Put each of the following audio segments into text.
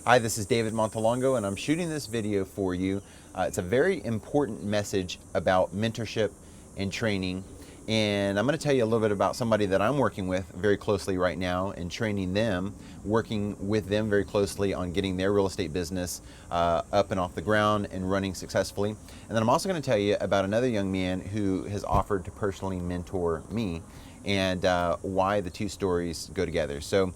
Hi, this is David Montelongo, and I'm shooting this video for you. It's a very important message about mentorship and training. And I'm going to tell you a little bit about somebody that I'm working with very closely right now and training them, working with them very closely on getting their real estate business up and off the ground and running successfully. And then I'm also going to tell you about another young man who has offered to personally mentor me and why the two stories go together. So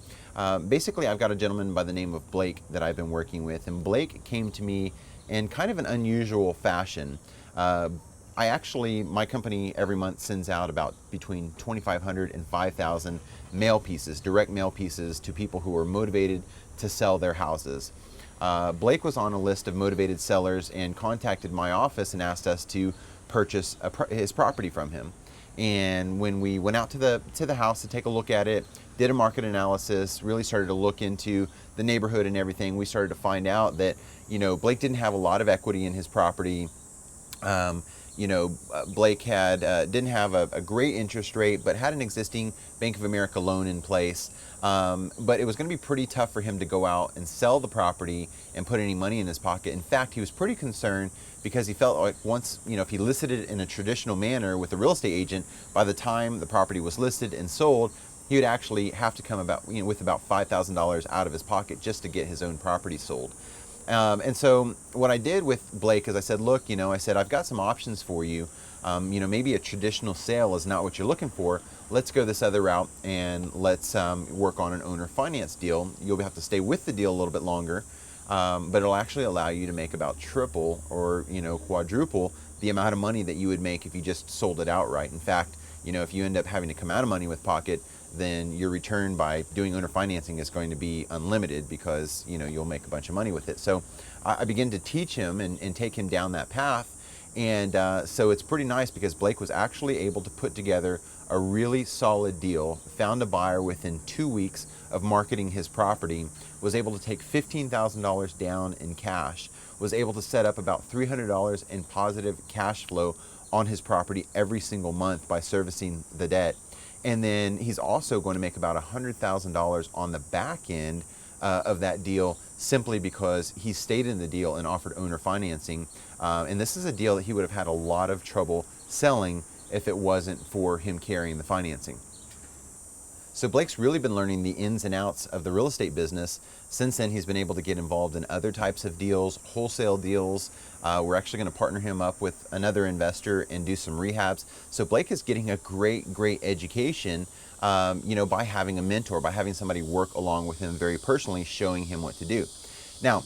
basically, I've got a gentleman by the name of Blake that I've been working with, and Blake came to me in kind of an unusual fashion. My company every month sends out about between 2,500 and 5,000 mail pieces, direct mail pieces to people who are motivated to sell their houses. Blake was on a list of motivated sellers and contacted my office and asked us to purchase his property from him. And when we went out to the house to take a look at it, did a market analysis, really started to look into the neighborhood and everything, we started to find out that, Blake didn't have a lot of equity in his property. Blake didn't have a great interest rate, but had an existing Bank of America loan in place. But it was going to be pretty tough for him to go out and sell the property and put any money in his pocket. In fact, he was pretty concerned because he felt like once, if he listed it in a traditional manner with a real estate agent, by the time the property was listed and sold, he would actually have to come with about $5,000 out of his pocket just to get his own property sold. And so what I did with Blake is I said, look, I've got some options for you. Maybe a traditional sale is not what you're looking for. Let's go this other route and let's work on an owner finance deal. You'll have to stay with the deal a little bit longer, but it'll actually allow you to make about triple or, quadruple the amount of money that you would make if you just sold it outright. In fact, if you end up having to come out of money with pocket, then your return by doing owner financing is going to be unlimited because you'll make a bunch of money with it. So I began to teach him and take him down that path. And so it's pretty nice because Blake was actually able to put together a really solid deal, found a buyer within 2 weeks of marketing his property, was able to take $15,000 down in cash, was able to set up about $300 in positive cash flow on his property every single month by servicing the debt. And then he's also going to make about $100,000 on the back end of that deal simply because he stayed in the deal and offered owner financing. And this is a deal that he would have had a lot of trouble selling if it wasn't for him carrying the financing. So Blake's really been learning the ins and outs of the real estate business. Since then, he's been able to get involved in other types of deals, wholesale deals. We're actually going to partner him up with another investor and do some rehabs. So Blake is getting a great education, by having a mentor, by having somebody work along with him very personally, showing him what to do. Now,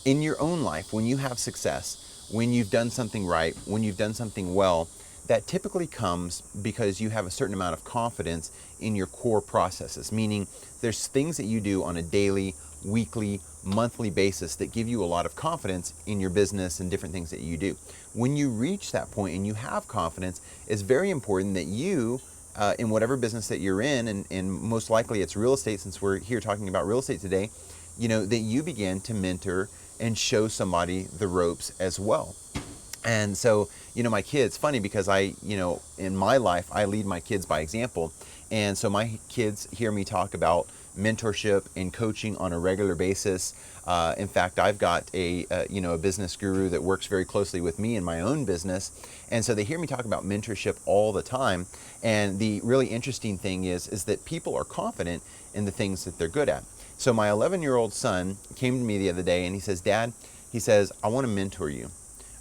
in your own life, when you have success, when you've done something right, when you've done something well, that typically comes because you have a certain amount of confidence in your core processes, meaning there's things that you do on a daily, weekly, monthly basis that give you a lot of confidence in your business and different things that you do. When you reach that point and you have confidence, it's very important that you, in whatever business that you're in, and most likely it's real estate since we're here talking about real estate today, that you begin to mentor and show somebody the ropes as well. And so, my kids, funny because in my life, I lead my kids by example. And so my kids hear me talk about mentorship and coaching on a regular basis. In fact, I've got a business guru that works very closely with me in my own business. And so they hear me talk about mentorship all the time. And the really interesting thing is that people are confident in the things that they're good at. So my 11-year-old son came to me the other day and he says, Dad, I want to mentor you.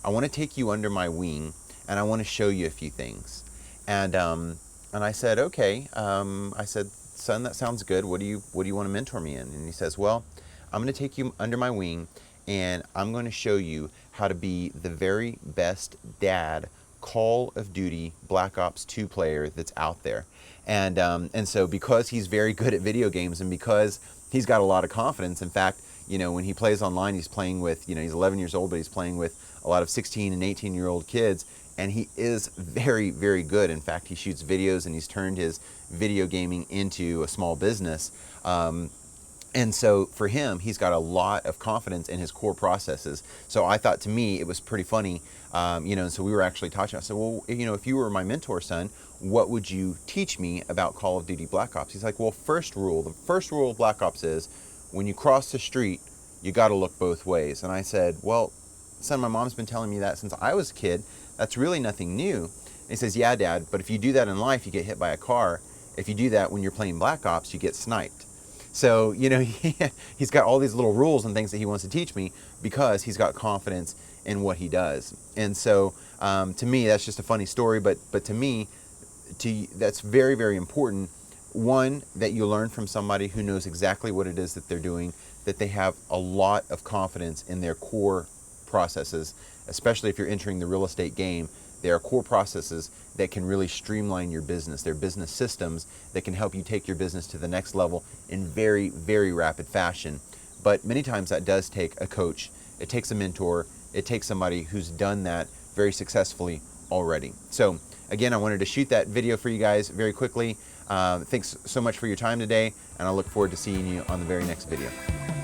I want to take you under my wing and I want to show you a few things. And I said, okay. I said, son, that sounds good. What do you want to mentor me in? And he says, well, I'm going to take you under my wing and I'm going to show you how to be the very best dad Call of Duty Black Ops 2 player that's out there. And so because he's very good at video games and because he's got a lot of confidence, in fact, when he plays online, he's playing with, he's 11 years old, but he's playing with a lot of 16 and 18-year-old kids, and he is very, very good. In fact, he shoots videos, and he's turned his video gaming into a small business. And so for him, he's got a lot of confidence in his core processes. So I thought, to me, it was pretty funny, and so we were actually talking. I said, well, if you were my mentor, son, what would you teach me about Call of Duty Black Ops? He's like, well, the first rule of Black Ops is when you cross the street, You got to look both ways. And I said, well, son, my mom's been telling me that since I was a kid. That's really nothing new. And he says, yeah, Dad, but if you do that in life, you get hit by a car. If you do that when you're playing Black Ops, you get sniped. So, you know, he's got all these little rules and things that he wants to teach me because he's got confidence in what he does. And so, to me, that's just a funny story, but to me, that's very, very important. One, that you learn from somebody who knows exactly what it is that they're doing, that they have a lot of confidence in their core processes, especially if you're entering the real estate game. There are core processes that can really streamline your business. They're business systems that can help you take your business to the next level in very, very rapid fashion. But many times that does take a coach. It takes a mentor. It takes somebody who's done that very successfully already. So again, I wanted to shoot that video for you guys very quickly. Thanks so much for your time today, and I look forward to seeing you on the very next video.